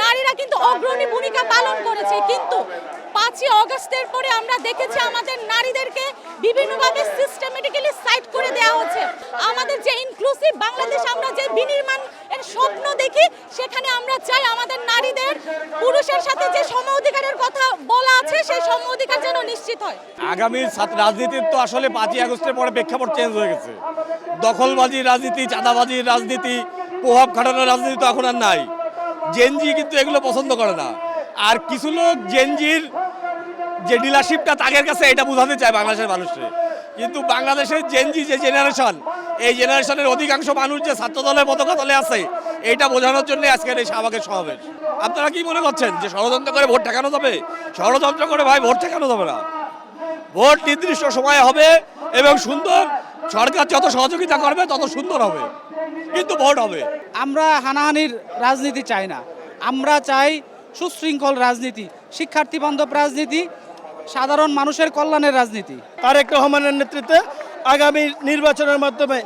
নারীরা কিন্তু অগ্রণী ভূমিকা পালন করেছে, কিন্তু 5ই অগস্টের পরে আমরা দেখেছি আমাদের নারীদেরকে বিভিন্নভাবে সিস্টেমেটিক্যালি সাইড করে দেওয়া হচ্ছে। আমাদের যে ইনক্লুসিভ বাংলাদেশ, আমরা যে বিনির্মাণ এর স্বপ্ন দেখি, সেখানে আমরা চাই আমাদের নারীদের পুরুষের সাথে যে সম অধিকারের কথা বলা আছে সেই সম অধিকার যেন নিশ্চিত হয়। আগামী রাজনীতির তো আসলে 5ই আগস্টের পরে প্রেক্ষাপট চেঞ্জ হয়ে গেছে। দখলবাজির রাজনীতি, চাঁদাবাজির রাজনীতি, প্রভাব খাটানোর রাজনীতি তো এখন আর নাই। জেনজি কিন্তু এগুলো পছন্দ করে না। আর কিছু লোক জেনজির যে ডিলারশিপটা তাদের কাছে এটা বোঝাতে চায় বাংলাদেশের মানুষকে, কিন্তু বাংলাদেশের জেনজি যে জেনারেশন, এই জেনারেশনের অধিকাংশ মানুষ যে ছাত্র দলের পতাকা তলে আছে, এইটা বোঝানোর জন্য আজকের এই শাহবাগের সমাবেশ। আপনারা কি মনে করছেন যে ষড়যন্ত্র করে ভোট ঠেকানো যাবে? ষড়যন্ত্র করে ভাই ভোট ঠেকানো যাবে না। ভোট নির্দিষ্ট সময়ে হবে এবং সুন্দর, সরকার যত সহযোগিতা করবে তত সুন্দর হবে, কিন্তু ভোট হবে। আমরা হানাহানির রাজনীতি চাই না, আমরা চাই সুশৃঙ্খল রাজনীতি, শিক্ষার্থী বান্ধব রাজনীতি, সাধারণ মানুষের কল্যাণের রাজনীতি। তারেক রহমানের নেতৃত্বে আগামী নির্বাচনের মাধ্যমে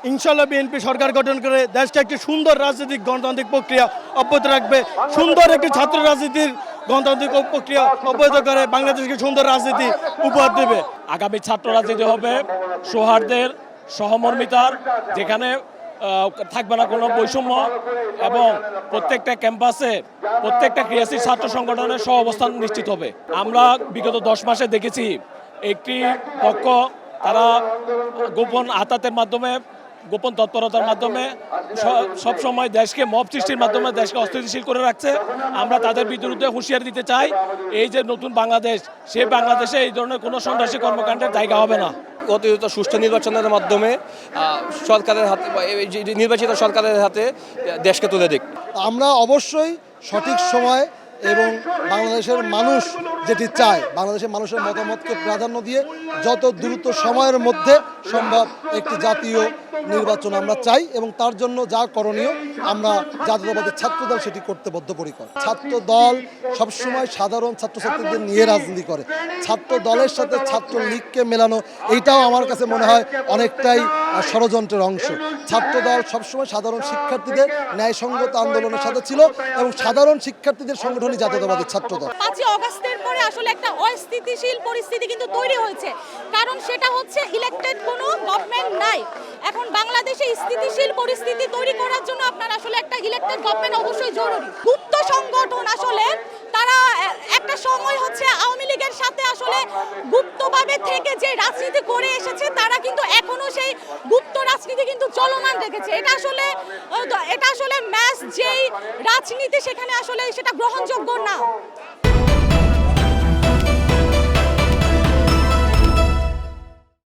ইনশাল্লাহ বিএনপি সরকার গঠন করে দেশকে একটি সুন্দর রাজনৈতিক গণতান্ত্রিক প্রক্রিয়া অব্যাহত রাখবে, সুন্দর একটি ছাত্র রাজনীতির গণতান্ত্রিক প্রক্রিয়া অব্যাহত করে বাংলাদেশকে সুন্দর রাজনীতি উপহার দেবে। আগামী ছাত্র রাজনীতি হবে সৌহার্দ্যের, সহমর্মিতার, যেখানে থাকবে না কোনো বৈষম্য, এবং প্রত্যেকটা ক্যাম্পাসে প্রত্যেকটা ক্রিয়াশীল ছাত্র সংগঠনের সহাবস্থান নিশ্চিত হবে। আমরা বিগত 10 মাসে দেখেছি একটি পক্ষ তারা গোপন আতাতের মাধ্যমে, গোপন তৎপরতার মাধ্যমে সবসময় দেশকে মব সৃষ্টির মাধ্যমে দেশকে অস্থিতিশীল করে রাখছে। আমরা তাদের বিরুদ্ধে হুঁশিয়ারি দিতে চাই, এই যে নতুন বাংলাদেশ, সেই বাংলাদেশে এই ধরনের কোনো সন্ত্রাসী কর্মকাণ্ডের জায়গা হবে না। অতিরিক্ত সুষ্ঠু নির্বাচনের মাধ্যমে সরকারের হাতে, নির্বাচিত সরকারের হাতে দেশকে তুলে দিক। আমরা অবশ্যই সঠিক সময় এবং বাংলাদেশের মানুষ যেটি চায়, বাংলাদেশের মানুষের মতামতকে প্রাধান্য দিয়ে যত দ্রুত সময়ের মধ্যে সম্ভব একটি জাতীয় নির্বাচন আমরা চাই, এবং তার জন্য যা করণীয় আমরা জাতীয়তাবাদী ছাত্রদল সেটি করতে বদ্ধপরিকর। ছাত্র দল সবসময় সাধারণ ছাত্রছাত্রীদের নিয়ে রাজনীতি করে, ছাত্র দলের সাথে ছাত্র লীগকে মেলানো এইটাও আমার কাছে মনে হয় অনেকটাই ষড়যন্ত্রের অংশ। ছাত্র দল সবসময় সাধারণ শিক্ষার্থীদের ন্যায়সঙ্গত আন্দোলনের সাথে ছিল এবং সাধারণ শিক্ষার্থীদের সংগঠনই জাতীয়তাবাদী ছাত্র দল। 5ই অগস্টের পরে আসলে একটা অস্থিতিশীল পরিস্থিতি কিন্তু তৈরি হয়েছে, কারণ সেটা হচ্ছে ইলেক্টেড কোনো গভর্নমেন্ট নাই। এখন বাংলাদেশে স্থিতিশীল পরিস্থিতি তৈরি করার জন্য আপনার আসলে একটা ইলেক্টেড গভর্নমেন্ট অবশ্যই জরুরি। গুপ্ত সংগঠন আসলে তারা একটা সময় হচ্ছে আওয়ামী লীগের সাথে আসলে গুপ্তভাবে থেকে যে রাজনীতি করে এসেছে, তারা কিন্তু এখনো সেই গুপ্ত রাজনীতি কিন্তু চলমান রেখেছে। এটা আসলে ম্যাচ যেই রাজনীতি, সেখানে আসলে সেটা গ্রহণযোগ্য না।